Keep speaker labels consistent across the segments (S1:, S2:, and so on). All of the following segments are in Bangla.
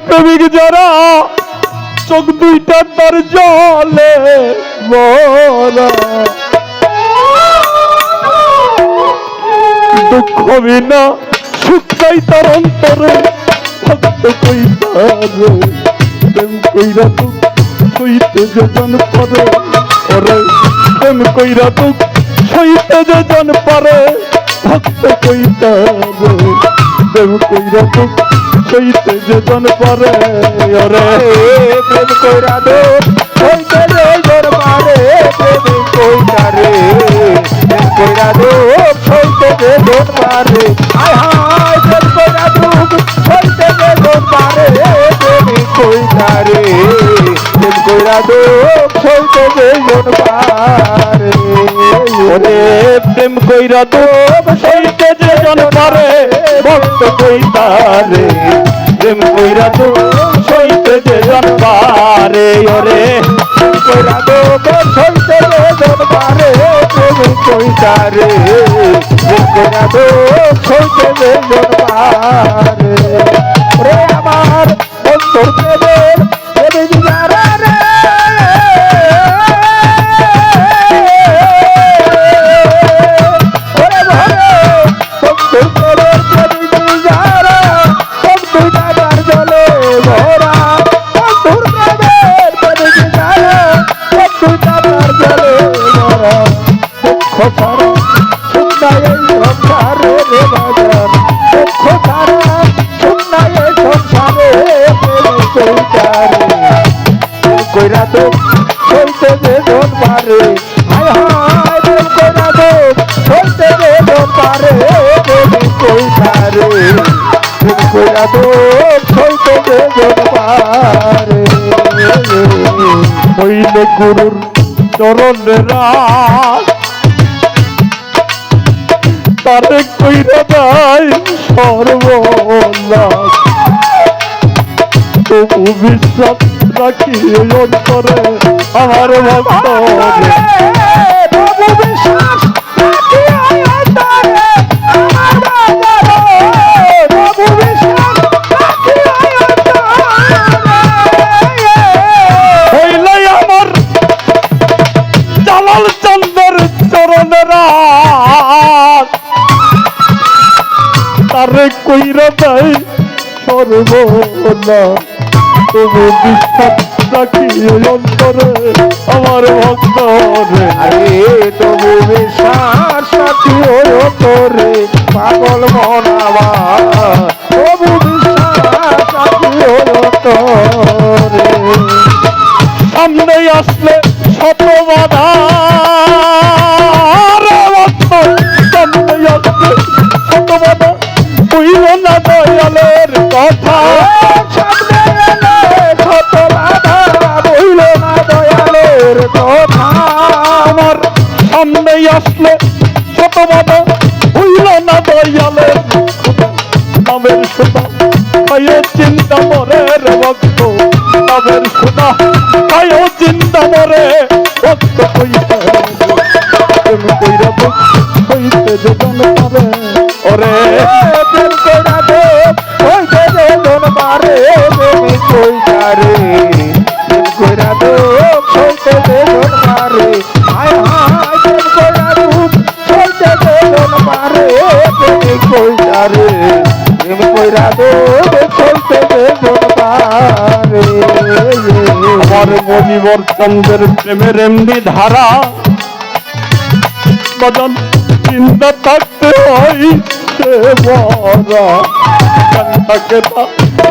S1: প্রেমিক যারা চোখ দুইটা তার জলে ভরা, দুঃখ বিনা সুখ চাই তার অন্তরে, ভক্ত কইতারে প্রেম কইরা দুঃখ সইতে যে জন পারে, ওরে প্রেম কইরা দুঃখ সইতে যে জন পারে, ভক্ত কইতারে প্রেম কইরা দুঃখ সইতে যে জন পারে, ওরে
S2: প্রেম কইরা দুঃখ সইতে যে জন পারে, প্রেম কইতারে প্রেম কইরা দুঃখ সইতে যে জন পারে, হায় হায় প্রেম কইরা দুঃখ সইতে যে জন পারে, প্রেম কইতারে প্রেম কইরা দুঃখ সইতে যে জন পারে,
S1: ওরে প্রেম কইরা দুঃখ সইতে যে জন পারে, ভক্ত কইতারে প্রেম কইরা দুঃখ সইতে যে জন পারে, ওরে
S2: প্রেম কইরা দুঃখ সইতে যে জন পারে, প্রেম কইতারে প্রেম কইরা দুঃখ সইতে যে জন পারে, ওরে আমার অন্তর প্রেমের প্রেমিক যারা রে, ওরে ভরে অন্তর প্রেমের প্রেমিক যারা, সব দুইটা তার জলে ভরা, অন্তর প্রেমের প্রেমিক যারা, সব দুইটা তার জলে ভরা, দুঃখ ছাড়া সুখ নাই এই সংসারে রে বাজার, দুঃখ ছাড়া সুখ নাই এই সংসারে, প্রেম কইতারে প্রেম কইরা দুঃখ সইতে যে জন পারে, হায় হায় প্রেম কইরা দুঃখ সইতে যে জন পারে, প্রেম কইতারে প্রেম কইরা দুঃখ সইতে যে জন পারে,
S1: হইলে গুরুর চরণেরা তারে কইরা দেয় সর্বনাশ, তবু বিশ্বাস রাখি অন্তরে আমার ভক্তরে,
S2: তবু বিশ্বাস রাখি অন্তরে আমার ভক্তরে, তবু বিশ্বাস রাখি অন্তরে,
S1: হইলে আমার জালাল চন্দ্রের চরণেরা তারে কইরা দেয় সর্বনাশ, তবু বিশ্বাস রাখি অন্তরে আমার ভক্তরে,
S2: আরে তবু বিশ্বাস রাখি অন্তরে পাগল মনাবা, তবু বিশ্বাস রাখি অন্তরে,
S1: সামনে আসলে শত বাধা রে ভক্ত, সামনে আসলে শত বাধা বুঝল না দয়ালের কথা,
S2: সামনে এলে কত বাধা বইল না দয়ালের কথা,
S1: আমার সামনে আসলে শত বাধা বুঝল না দয়ালের কথা, নামের সুতা পায়ে চিন্তা মরে রে ভক্ত, নামের সুতা পায়ে চিন্তা মরে, ভক্ত কইতে প্রেম কইরা দুঃখ হইতে যে জন পারে, ওরে
S2: প্রেম কইরা দুঃখ হইতে যে জন পারে, প্রেম কইতারে প্রেম কইরা দুঃখ হইতে যে জন পারে, হায় হায় প্রেম কইরা দুঃখ হইতে যে জন পারে, প্রেম কইতারে প্রেম কইরা দুঃখ হইতে যে জন পারে,
S1: আমার মনিবর চন্দ্রের প্রেমের এমনি ধারা, বদন চিন্তা থাকতে হয় সে বরা, থাকে না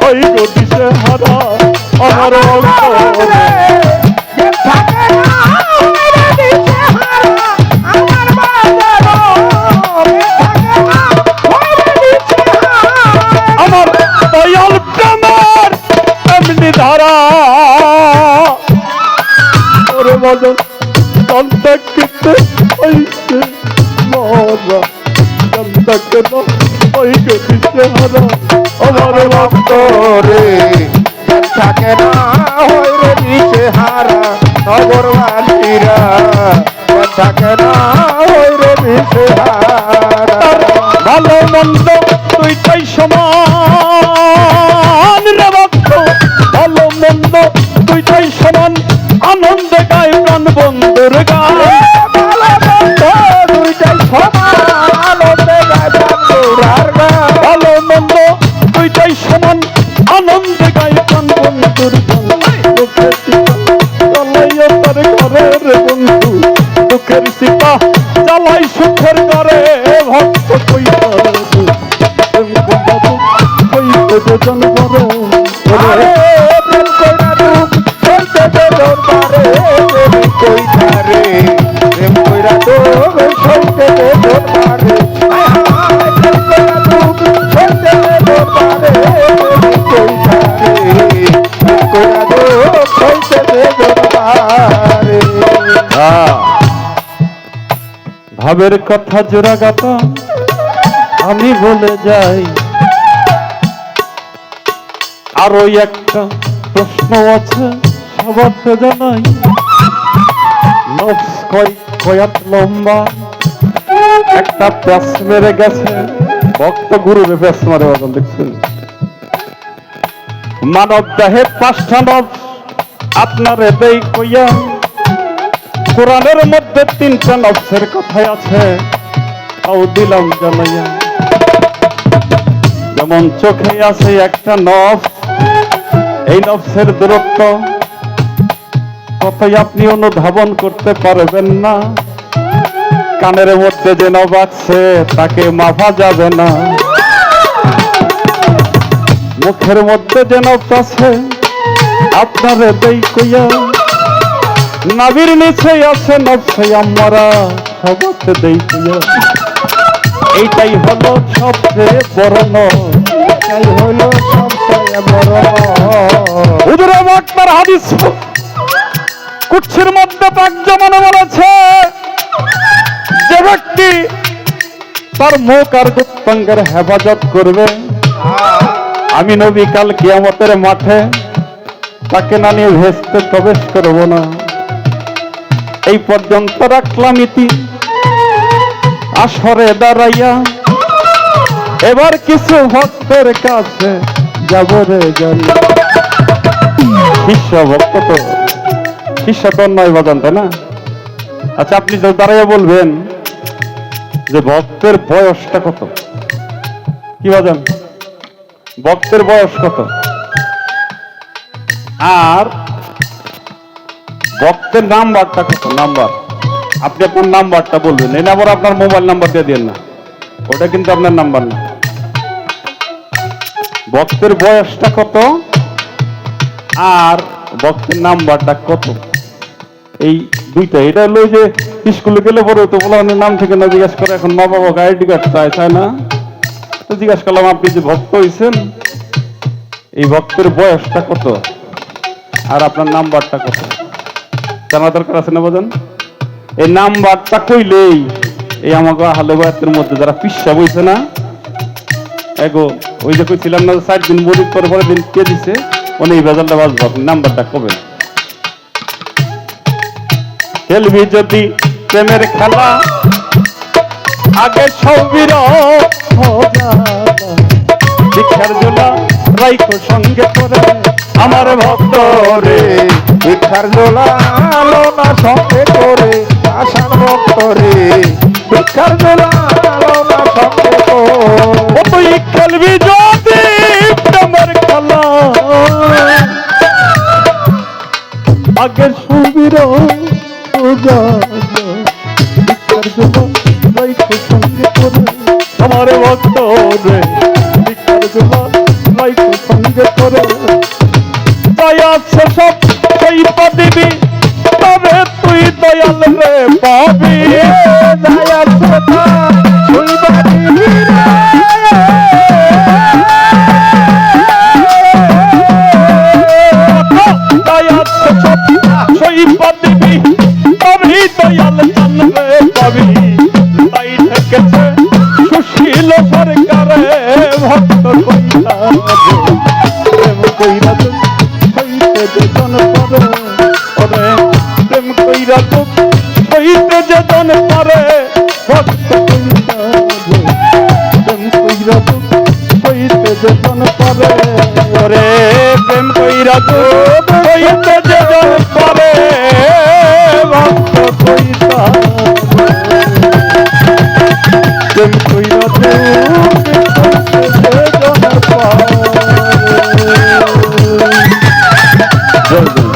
S1: ওই গতিসে হারা আমার অন্তরে,
S2: থাকে না ওরে দিশেহারা আমার বাজারে, থাকে না ওরে দিশেহারা
S1: আমার দয়াল প্রেমের এমনি ধারা, ওরে বদন থাকতে হইছে মরা, থাকে না ওই গতিসে হারা আমার
S2: ভক্তরে, থাকে না ওরে দিশেহারা নগরবাসীরা, থাকে না ওরে দিশেহারা,
S1: ভালো মন্দ দুইটাই সমান রে ভক্ত, আনন্দে গাই প্রাণ বন্ধুর গান দুঃখের চিতা জ্বালাইয়া তার ঘরে রে বন্ধু দুঃখের চিতা জ্বালাই সুখের ঘরে ভক্ত কইতা হইতে জন ঘরে
S2: আরে প্রেম কইরা দুঃখ হইতে যে দরবারে প্রেম কইরা রে প্রেম কইরা দুঃখ হইতে যে দরবারে প্রেম কইরা দুঃখ হইতে যে দরবারে প্রেম কইরা রে প্রেম কইরা দুঃখ হইতে যে দরবারে
S1: ভাবের কথা জোড়া গাতা আমি বলে যাই আরো একটা প্রশ্ন আছে সবারকে জানাই নফস কয়াত লম্বা একটা প্যাস মেরে গেছে ভক্ত গুরুরে প্যাস মারে বাদল দেখছেন মানব দেহে 5টা নফস আপনারে দেই কইয়া কোরআনের মধ্যে 3টা নফসের কথাই আছে তাও দিলাম জানাইয়া যেমন চোখে আছে একটা নফস এই নফসের দূরত্ব কতই আপনি অনুধাবন করতে পারবেন না কানের মধ্যে যে নব আছে তাকে মাপা যাবে না মুখের মধ্যে যে নব আছে আপনারে দেই কইয়া নাভির নিচে আছে নফসে আমরা সবাতে দেই কইয়া এইটাই হলো সবচেয়ে বড় নফস
S2: এটাই হলো সবচেয়ে বড়
S1: হুজুর আকবার হাদিস কুচ্ছির মধ্যে পাক জমানো বলেছে যে ব্যক্তি তার মুখ আর গুপ্তাঙ্গের হেফাজত করবে আমি নবী কাল কিয়ামতের মাঠে তাকে না নিয়ে ভেস্তে প্রবেশ করব না এই পর্যন্ত রাখলাম ইতি আসরে দাঁড়াইয়া এবার কিছু ভক্তের কাছে যাব রে জানি শিষ্য ভক্ত তো শিষ্য তো নয় বাজান তাই না আচ্ছা আপনি তো দাঁড়াইয়া বলবেন যে ভক্তের বয়সটা কত কি বাজান ভক্তের বয়স কত আর ভক্তের নাম্বারটা কত নাম্বার আপনি আপনার নাম্বারটা বলবেন এই নাম্বার আপনার মোবাইল নাম্বার দিয়ে দিন না ওটা কিন্তু আপনার নাম্বার না ভক্তের বয়সটা কত আর ভক্তের নাম্বারটা কত এই দুইটা এটা হলো যে স্কুলে গেলে পরে তো বলা নাম থেকে না জিজ্ঞাসা করে এখন মা বাবা আইডি কার্ড চায় না তো জিজ্ঞাসা করলাম আপনি যে ভক্ত হয়েছেন এই ভক্তের বয়সটা কত আর আপনার নাম্বারটা কত জানা দরকার আছে না বোঝেন এই নাম্বারটা কইলেই এই আমাকে হালে বয়াতের মধ্যে যারা পিসা বইছে না এগো ওই যে কইছিলাম না 60 দিন মরিদ করে পরে দিন কে দিছে উনি এই ভেজালটা বাজবো আপনি নাম্বারটা কবেন খেলবি যদি প্রেমের খেলা আগে সবির দীক্ষার জোলা রাইকো সঙ্গে করে আমার ভক্ত রে
S2: ভিক্ষার জোলা আলোনা সঙ্গে করে আশার ভক্ত রে ভিক্ষার জোলা আলোনা সঙ্গে করে
S1: তুই খেলবি যদি প্রেমের খেলা আগে সবির সঙ্গে করে আমার ভক্ত রে দীক্ষার জোলা রাইকো সঙ্গে করে দয়াছে সব সেই পাবি তবে তুই দয়াল রে পাবি
S2: দয়াল কথা তুই বাড়ি
S1: দয়াছে সব সেই পাবি তবে দয়াল জানবে পাবি তাই থেকেছে সুশীল সরকারে ভক্ত কইরা প্রেম কইরা হইতে যে জন পারে ওরে প্রেম কইরা তো হইতে যে জন পারে ভক্ত কইরা প্রেম কইরা তো হইতে যে জন পারে ওরে প্রেম কইরা তো হইতে যে জন পারে ভক্ত কইরা প্রেম কইরা তো হইতে যে জন পারে জয় জয়